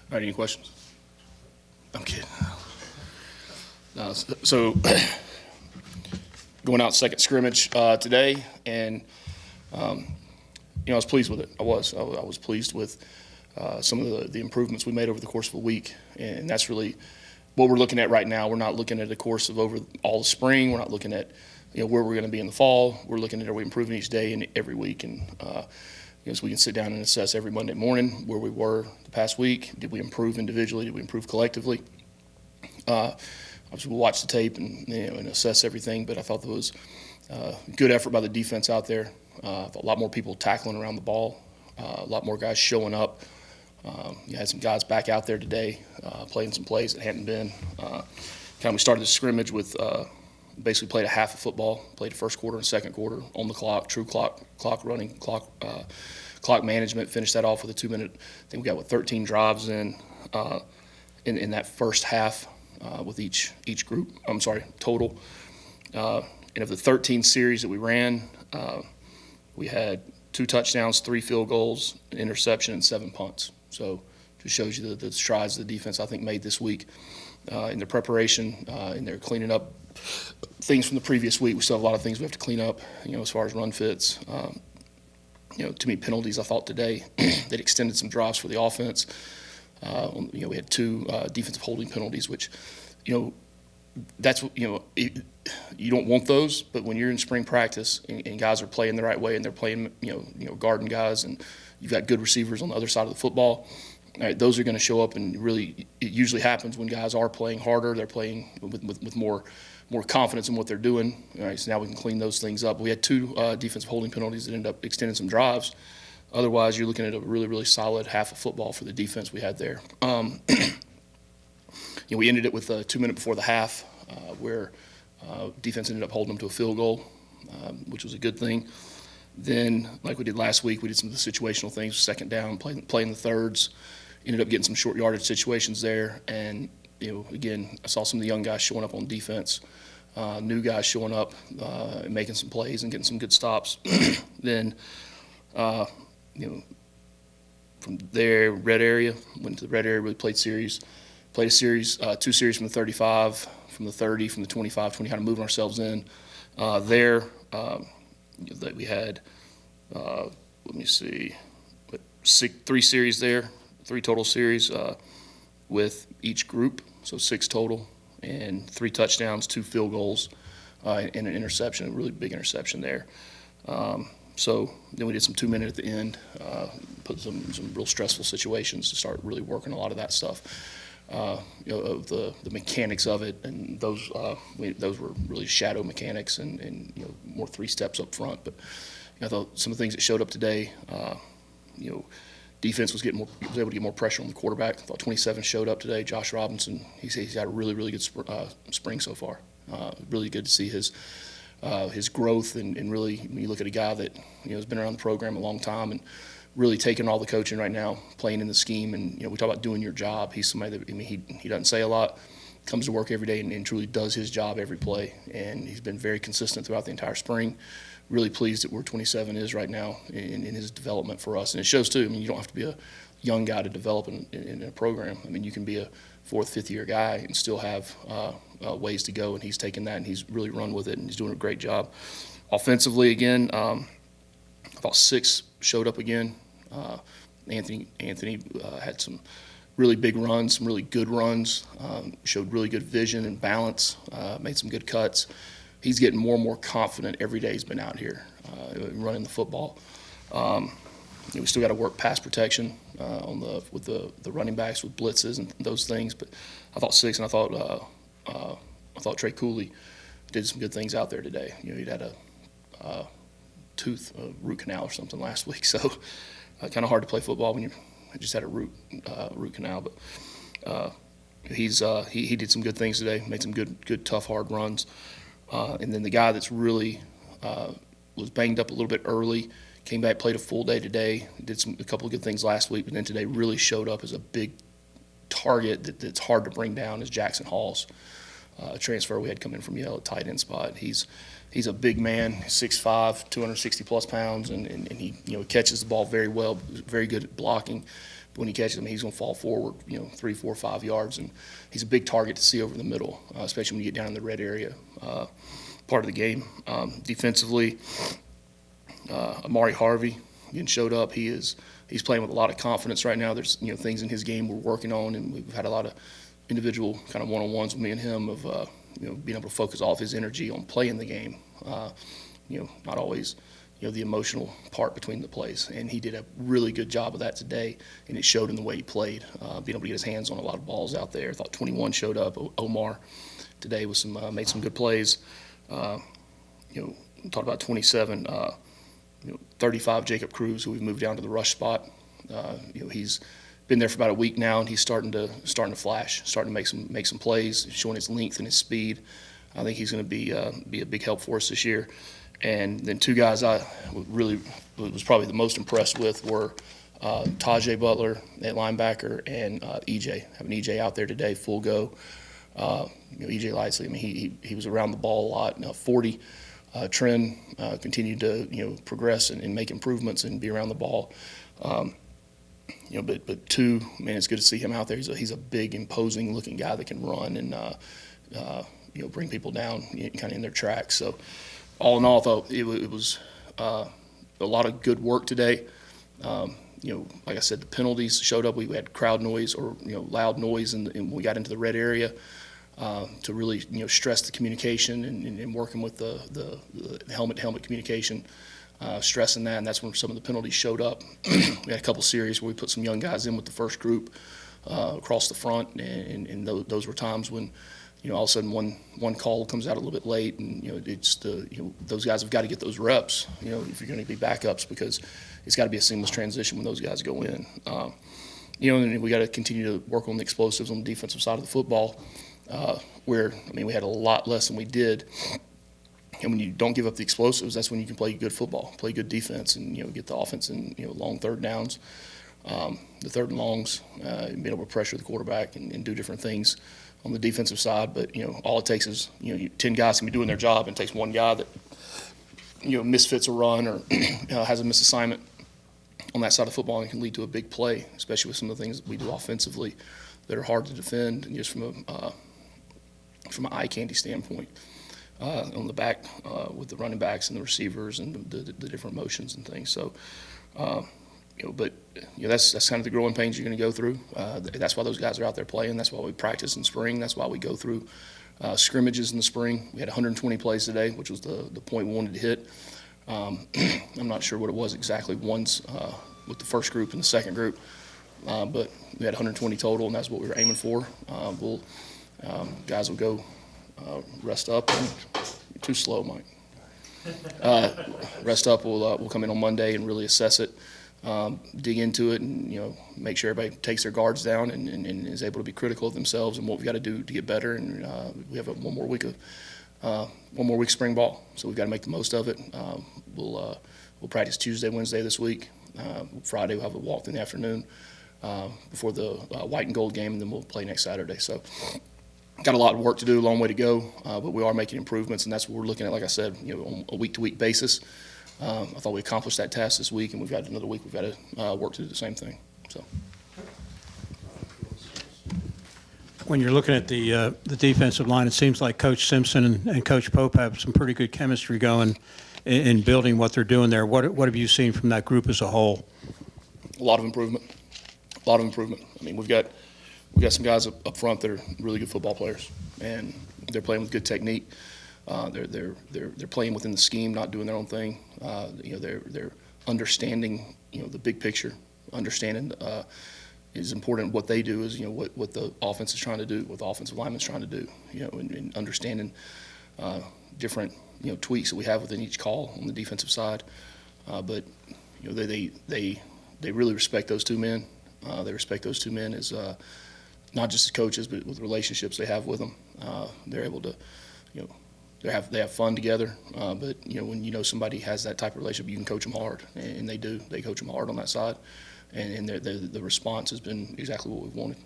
All right, any questions? I'm kidding. So going out second scrimmage today, and I was pleased with it. I was pleased with some of the improvements we made over the course of a week, and that's really what we're looking at right now. We're not looking at a course of over all the spring. We're not looking at where we're going to be in the fall. We're looking at are we improving each day and every week, and so we can sit down and assess every Monday morning where we were the past week. Did we improve individually? Did we improve collectively? Obviously, we'll watch the tape and assess everything, but I thought there was good effort by the defense out there. A lot more people tackling around the ball, a lot more guys showing up. You had some guys back out there today playing some plays that hadn't been. We started the scrimmage with basically played a half of football, played the first quarter and second quarter on the clock, true clock running, clock management. Finished that off with a 2-minute. I think we got 13 drives in that first half with each group. I'm sorry, total. And of the 13 series that we ran, we had 2 touchdowns, 3 field goals, an interception, and 7 punts. So just shows you the strides the defense, I think, made this week in their preparation, in their cleaning up things from the previous week. We still have a lot of things we have to clean up, as far as run fits. Too many penalties, I thought, today that extended some drives for the offense. We had 2 defensive holding penalties, which, that's you don't want those, but when you're in spring practice and guys are playing the right way and they're playing, guarding guys, and you've got good receivers on the other side of the football, all right, those are going to show up. And really, it usually happens when guys are playing harder. They're playing with more confidence in what they're doing. All right, so now we can clean those things up. We had 2 defensive holding penalties that ended up extending some drives. Otherwise, you're looking at a really, really solid half of football for the defense we had there. We ended it with 2 minutes before the half, where defense ended up holding them to a field goal, which was a good thing. Then, like we did last week, we did some of the situational things, second down, playing the thirds, ended up getting some short yardage situations there. And, again, I saw some of the young guys showing up on defense, new guys showing up and making some plays and getting some good stops. Then, from there, red area, went to the red area, really played a series, 2 series from the 35, from the 30, from the 25, 20, kind of moving ourselves in. That we had, let me see, 3 series there, 3 total series with each group, so 6 total, and 3 touchdowns, 2 field goals, and an interception, a really big interception there. So then we did some 2-minute at the end, put some real stressful situations to start really working a lot of that stuff. Of the mechanics of it, and those were really shadow mechanics and more 3 steps up front. But I thought some of the things that showed up today, defense was able to get more pressure on the quarterback. I thought 27 showed up today. Josh Robinson, he's got a really, really good spring so far. Really good to see his growth, and really, when you look at a guy that has been around the program a long time and really taking all the coaching right now, playing in the scheme, and we talk about doing your job. He's somebody that, he doesn't say a lot, comes to work every day and truly does his job every play, and he's been very consistent throughout the entire spring. Really pleased at where 27 is right now in his development for us, and it shows too. You don't have to be a young guy to develop in a program. You can be a 4th, 5th year guy and still have ways to go, and he's taken that and he's really run with it, and he's doing a great job. Offensively, again, I thought 6 showed up again. Anthony had some really big runs, some really good runs, showed really good vision and balance, made some good cuts. He's getting more and more confident every day he's been out here running the football. We still got to work pass protection with the running backs with blitzes and those things. But I thought 6, and I thought Trey Cooley did some good things out there today. He'd had a root canal or something last week, so kind of hard to play football when you just had a root canal. But he did some good things today, made some good tough hard runs. And then the guy that's really was banged up a little bit early, came back, played a full day today, did a couple of good things last week, but then today really showed up as a big target that's hard to bring down, is Jackson Hall's transfer we had come in from Yale at tight end spot. He's a big man, 6'5", 260 plus pounds, and he catches the ball very well, very good at blocking, when he catches him, he's going to fall forward, 3, 4, 5 yards, and he's a big target to see over the middle, especially when you get down in the red area part of the game. Defensively, Amari Harvey again showed up. He's playing with a lot of confidence right now. There's things in his game we're working on, and we've had a lot of individual kind of one-on-ones with me and him of being able to focus all of his energy on playing the game. Not always the emotional part between the plays, and he did a really good job of that today, and it showed in the way he played, being able to get his hands on a lot of balls out there. I thought 21 showed up. Omar today with made some good plays. Talked about 27. 35 Jacob Cruz, who we've moved down to the rush spot. He's been there for about a week now, and he's starting to flash, starting to make some plays, showing his length and his speed. I think he's going to be a big help for us this year. And then two guys I really was probably the most impressed with were Tajay Butler at linebacker and EJ. Having EJ out there today, full go. EJ Lightsley, I mean, he was around the ball a lot. 40 trend continued to progress and make improvements and be around the ball. But two, man, it's good to see him out there. He's a big, imposing looking guy that can run and bring people down kind of in their tracks. So all in all, I thought it was a lot of good work today. Like I said, the penalties showed up. We had crowd noise or loud noise, and we got into the red area. To really stress the communication and working with the helmet-to-helmet communication, stressing that, and that's when some of the penalties showed up. We had a couple series where we put some young guys in with the first group across the front, and those were times when all of a sudden one call comes out a little bit late, and it's those guys have got to get those reps if you're going to be backups, because it's got to be a seamless transition when those guys go in. And we got to continue to work on the explosives on the defensive side of the football. Where we had a lot less than we did, and when you don't give up the explosives, that's when you can play good football, play good defense, and get the offense in long third downs, the third and longs, and being able to pressure the quarterback and do different things on the defensive side. But all it takes is 10 guys can be doing their job, and it takes one guy that misfits a run or has a misassignment on that side of football, and it can lead to a big play, especially with some of the things that we do offensively that are hard to defend, and just from an eye candy standpoint on the back with the running backs and the receivers and the different motions and things. So, that's kind of the growing pains you're going to go through. That's why those guys are out there playing. That's why we practice in spring. That's why we go through scrimmages in the spring. We had 120 plays today, which was the point we wanted to hit. I'm not sure what it was exactly once with the first group and the second group. But we had 120 total, and that's what we were aiming for. Guys will go rest up. Too slow, Mike. Rest up. We'll come in on Monday and really assess it, dig into it, and make sure everybody takes their guards down and is able to be critical of themselves and what we've got to do to get better. And we have one more week of spring ball, so we've got to make the most of it. We'll practice Tuesday, Wednesday this week. Friday we'll have a walk in the afternoon before the white and gold game, and then we'll play next Saturday. So got a lot of work to do, a long way to go, but we are making improvements, and that's what we're looking at, like I said, on a week-to-week basis. I thought we accomplished that task this week, and we've got another week we've got to work to do the same thing. So, when you're looking at the defensive line, it seems like Coach Simpson and Coach Pope have some pretty good chemistry going in building what they're doing there. What have you seen from that group as a whole? A lot of improvement. We've got some guys up front that are really good football players, and they're playing with good technique. They're playing within the scheme, not doing their own thing. They're understanding the big picture. Understanding is important. What they do is what the offense is trying to do, what the offensive lineman's trying to do. And understanding different tweaks that we have within each call on the defensive side. But they really respect those two men. They respect those two men as not just as coaches, but with relationships they have with them. They're able to, they have fun together. But when somebody has that type of relationship, you can coach them hard, and they do. They coach them hard on that side, and the response has been exactly what we've wanted.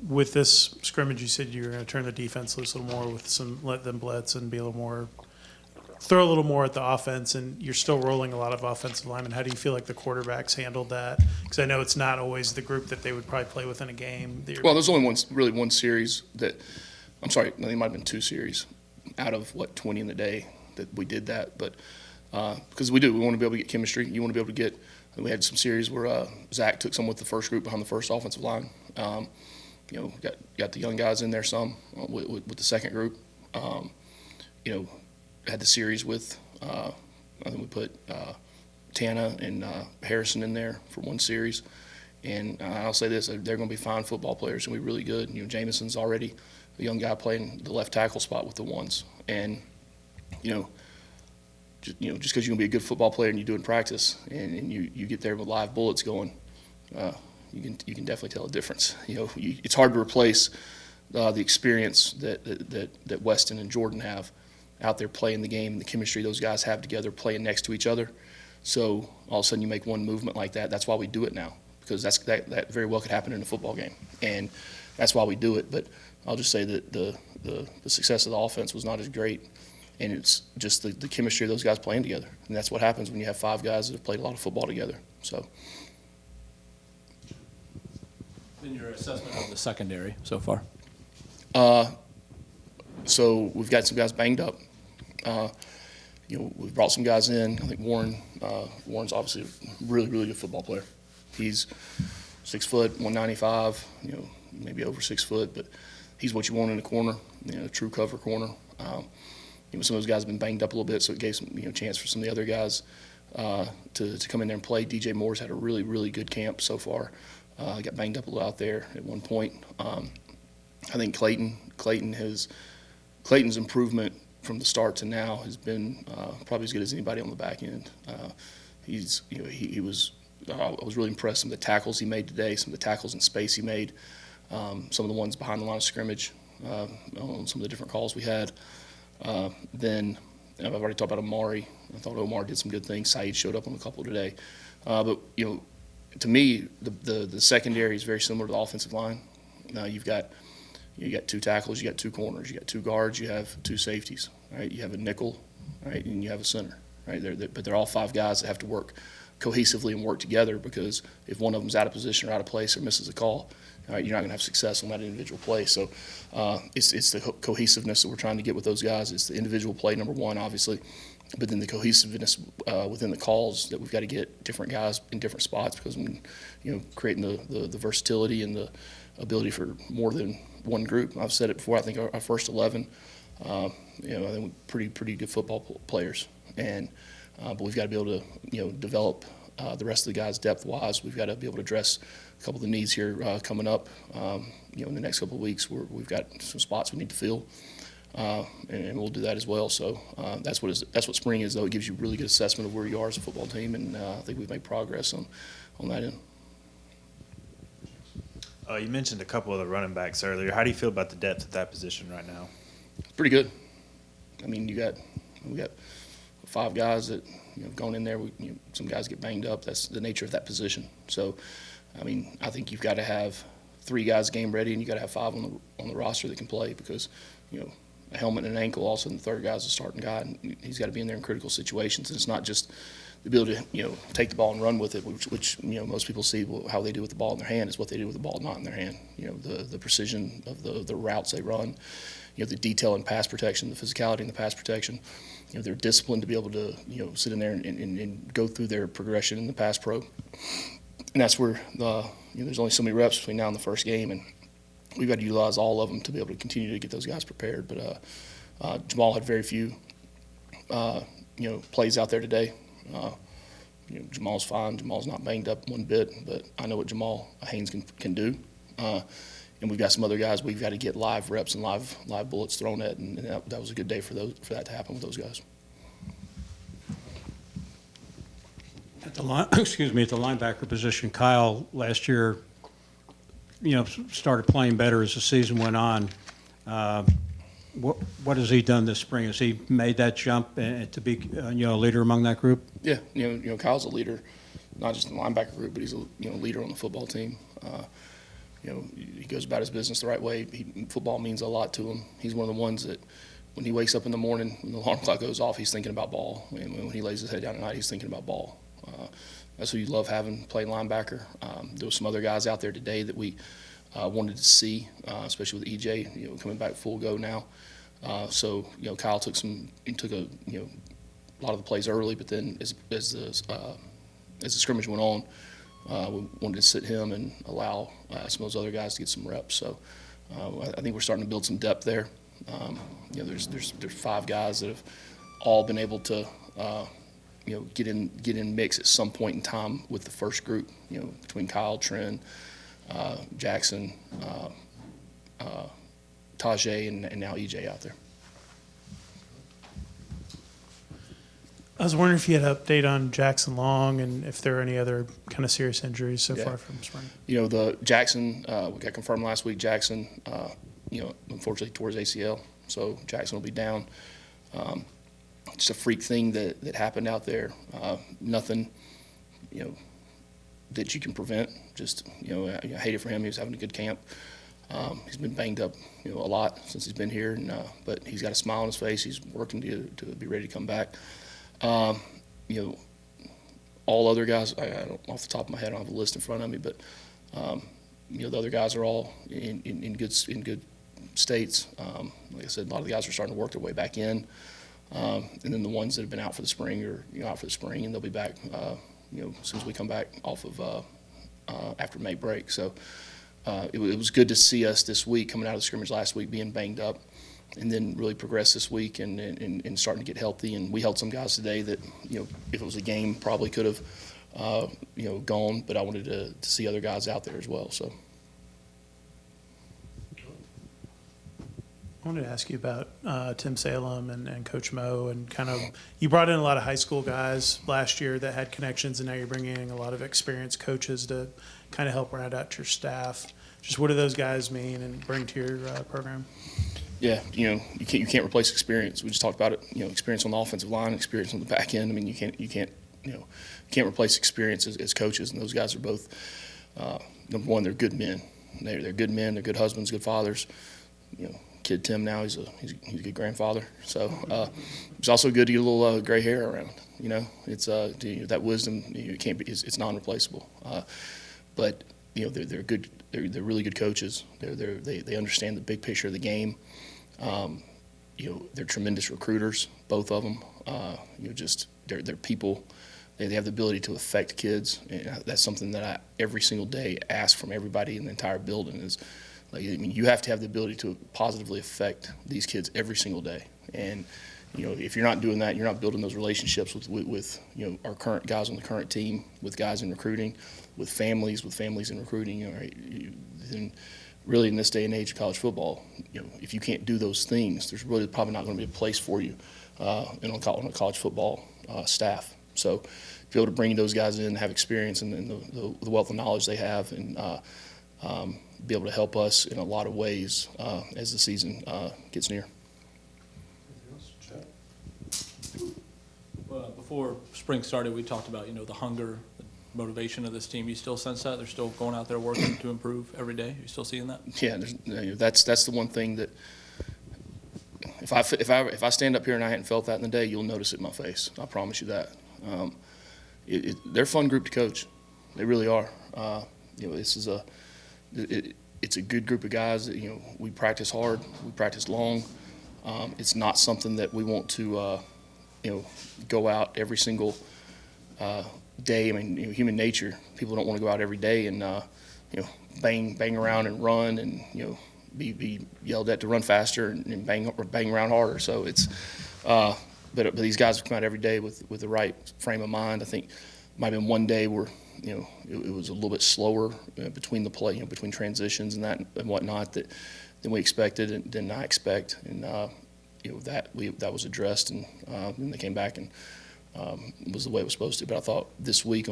With this scrimmage, you said you were going to turn the defense loose a little more with let them blitz and be a little more throw a little more at the offense, and you're still rolling a lot of offensive linemen. How do you feel like the quarterbacks handled that? Because I know it's not always the group that they would probably play with in a game. Well, there's only one series that – I'm sorry, no, there might have been 2 series out of, 20 in the day that we did that. But because we want to be able to get chemistry. You want to be able to get – we had some series where Zach took some with the first group behind the first offensive line. Got the young guys in there some with the second group. Had the series with I think we put Tana and Harrison in there for one series. And I'll say this, they're going to be fine football players and be really good. Jameson's already a young guy playing the left tackle spot with the ones. And, just because you're going to be a good football player and you do it in practice and you get there with live bullets going, you can definitely tell a difference. It's hard to replace the experience that Weston and Jordan have out there playing the game, the chemistry those guys have together, playing next to each other. So all of a sudden you make one movement like that. That's why we do it now, because that very well could happen in a football game, and that's why we do it. But I'll just say that the success of the offense was not as great, and it's just the chemistry of those guys playing together, and that's what happens when you have 5 guys that have played a lot of football together. So. In your assessment of the secondary so far? So we've got some guys banged up. We've brought some guys in. I think Warren's obviously a really, really good football player. He's 6 foot, 195, maybe over 6 foot, but he's what you want in the corner, a true cover corner. Some of those guys have been banged up a little bit, so it gave some chance for some of the other guys to come in there and play. DJ Moore's had a really, really good camp so far. Got banged up a little out there at one point. I think Clayton's improvement from the start to now has been probably as good as anybody on the back end. I was really impressed with some of the tackles he made today, some of the tackles in space he made, some of the ones behind the line of scrimmage on some of the different calls we had. Then I've already talked about Amari. I thought Omar did some good things. Saeed showed up on a couple today. But to me, the secondary is very similar to the offensive line. You got 2 tackles, you got 2 corners, you got 2 guards, you have 2 safeties, right? You have a nickel, right, and you have a center, right? But they're all 5 guys that have to work cohesively and work together, because if one of them's out of position or out of place or misses a call, all right, you're not going to have success on that individual play. So it's the cohesiveness that we're trying to get with those guys. It's the individual play, number one, obviously, but then the cohesiveness within the calls that we've got to get different guys in different spots, because creating the versatility and the ability for more than one group. I've said it before. I think our first 11, I think we're pretty good football players, and but we've got to be able to develop the rest of the guys depth-wise. We've got to be able to address a couple of the needs here coming up. In the next couple of weeks, we've got some spots we need to fill, and we'll do that as well. So that's what spring is, though. It gives you a really good assessment of where you are as a football team, and I think we've made progress on that end. You mentioned a couple of the running backs earlier. How do you feel about the depth at that position right now? Pretty good. I mean, we got 5 guys that going in there. Some guys get banged up. That's the nature of that position. So, I mean, I think you've got to have 3 guys game ready, and you got to have 5 on the roster that can play, because a helmet and an ankle, all of a sudden the third guy's a starting guy, and he's got to be in there in critical situations. And it's not just the ability to take the ball and run with it, which most people see how they do with the ball in their hand is what they do with the ball not in their hand. The precision of the routes they run, the detail in pass protection, the physicality in the pass protection. They're disciplined to be able to sit in there and go through their progression in the pass pro. And that's where there's only so many reps between now and the first game, and we've got to utilize all of them to be able to continue to get those guys prepared. But Jamal had very few plays out there today. Jamal's fine. Jamal's not banged up one bit, but I know what Jamal Haynes can do. And we've got some other guys we've got to get live reps and live bullets thrown at, and that was a good day for that to happen with those guys. At the linebacker position, Kyle last year, started playing better as the season went on. What has he done this spring? Has he made that jump to be a leader among that group? Yeah, Kyle's a leader, not just in the linebacker group, but he's a leader on the football team. He goes about his business the right way. Football means a lot to him. He's one of the ones that when he wakes up in the morning, when the alarm clock goes off, he's thinking about ball. And when he lays his head down at night, he's thinking about ball. That's who you love having playing linebacker. There were some other guys out there today that we wanted to see, especially with EJ, coming back full go now. So Kyle took a lot of the plays early, but then as the scrimmage went on, we wanted to sit him and allow some of those other guys to get some reps. So I think we're starting to build some depth there. There's 5 guys that have all been able to get in mix at some point in time with the first group. Between Kyle, Trent, Jackson, Tajay, and now EJ out there. I was wondering if you had an update on Jackson Long and if there are any other kind of serious injuries so far from spring. The Jackson, we got confirmed last week. Jackson, unfortunately tore his ACL, so Jackson will be down. Just a freak thing that happened out there. Nothing, that you can prevent. Just, I hate it for him. He was having a good camp. He's been banged up, a lot since he's been here, but he's got a smile on his face. He's working to be ready to come back. All other guys, I don't, off the top of my head, I don't have a list in front of me, but the other guys are all in good states. Like I said, a lot of the guys are starting to work their way back in, and then the ones that have been out for the spring are out for the spring, and they'll be back as soon as we come back off of after May break. So it was good to see us this week coming out of the scrimmage last week being banged up, and then really progress this week and starting to get healthy. And we held some guys today that, if it was a game, probably could have, gone, but I wanted to see other guys out there as well. So. I wanted to ask you about Tim Salem and Coach Mo, and kind of, you brought in a lot of high school guys last year that had connections, and now you're bringing in a lot of experienced coaches to kind of help round out your staff. Just what do those guys mean and bring to your program? Yeah, you can't replace experience. We just talked about it. Experience on the offensive line, experience on the back end. I mean, you can't replace experience as coaches. And those guys are both, number one, they're good men. They're good men. They're good husbands, good fathers. Kid Tim now, he's a good grandfather. So it's also good to get a little gray hair around. It's that wisdom. It can't be. It's non-replaceable. But they're good. They're really good coaches. They understand the big picture of the game. They're tremendous recruiters, both of them. They're people. They have the ability to affect kids, and that's something that I every single day ask from everybody in the entire building. Is you have to have the ability to positively affect these kids every single day. And if you're not doing that, you're not building those relationships with our current guys on the current team, with guys in recruiting, with families in recruiting. Then really in this day and age of college football, if you can't do those things, there's really probably not going to be a place for you on a college football staff. So to be able to bring those guys in, have experience and the wealth of knowledge they have, and be able to help us in a lot of ways as the season gets near. Before spring started, we talked about, the hunger, the motivation of this team. You still sense that? They're still going out there working to improve every day? You still seeing that? Yeah, that's the one thing that if I stand up here and I hadn't felt that in the day, you'll notice it in my face. I promise you that. They're a fun group to coach. They really are. It's a good group of guys that, we practice hard, we practice long. It's not something that we want to go out every single day. I mean, human nature. People don't want to go out every day and bang around and run and be yelled at to run faster and bang around harder. So it's but these guys have come out every day with the right frame of mind. I think it might have been one day where it was a little bit slower between the play, between transitions and that and whatnot than we expected and did not expect. And that was addressed, and then they came back and it was the way it was supposed to. But I thought this week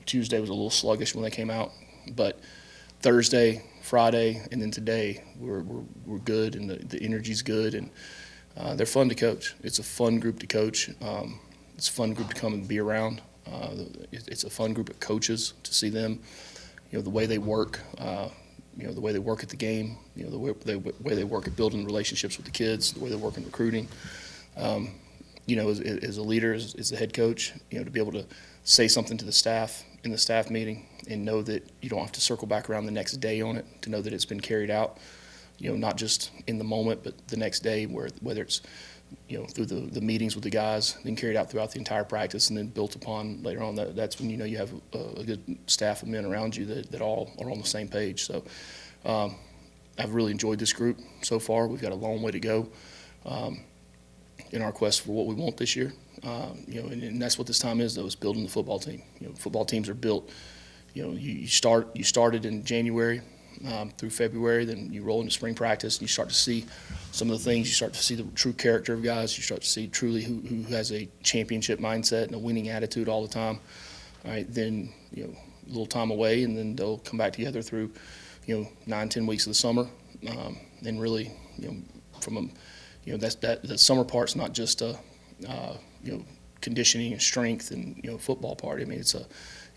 Tuesday was a little sluggish when they came out, but Thursday, Friday, and then today we're good, and the energy's good, and they're fun to coach. It's a fun group to coach. It's a fun group to come and be around. It's a fun group of coaches to see them, the way they work. the way they work at the game, the way they work at building relationships with the kids, the way they work in recruiting. As a leader, as the head coach, to be able to say something to the staff in the staff meeting and know that you don't have to circle back around the next day on it, to know that it's been carried out, not just in the moment, but the next day, whether it's through the meetings with the guys, then carried out throughout the entire practice, and then built upon later on. That's when you have a good staff of men around you that all are on the same page. So I've really enjoyed this group so far. We've got a long way to go in our quest for what we want this year. And that's what this time is, though, is building the football team. Football teams are built. You started in January through February, then you roll into spring practice, and you start to see some of the things. You start to see the true character of guys. You start to see truly who has a championship mindset and a winning attitude all the time. All right, then a little time away, and then they'll come back together through 9-10 weeks of the summer, and really from the summer part's not just a conditioning and strength and football part. I mean,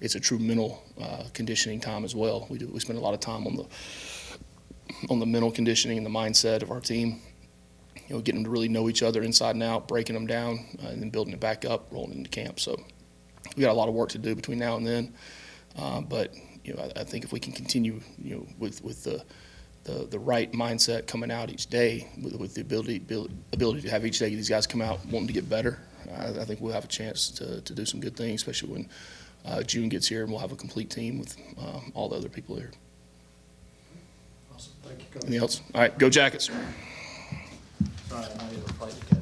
it's a true mental conditioning time as well. We spend a lot of time on the mental conditioning and the mindset of our team. Getting them to really know each other inside and out, breaking them down, and then building it back up, rolling into camp. So we got a lot of work to do between now and then. But I think if we can continue with the right mindset coming out each day, with the ability to have each day these guys come out wanting to get better, I think we'll have a chance to do some good things, especially when June gets here and we'll have a complete team with all the other people here. Awesome. Thank you, Coach. Anything else? All right, go Jackets. Sorry, I'm not able to play the game.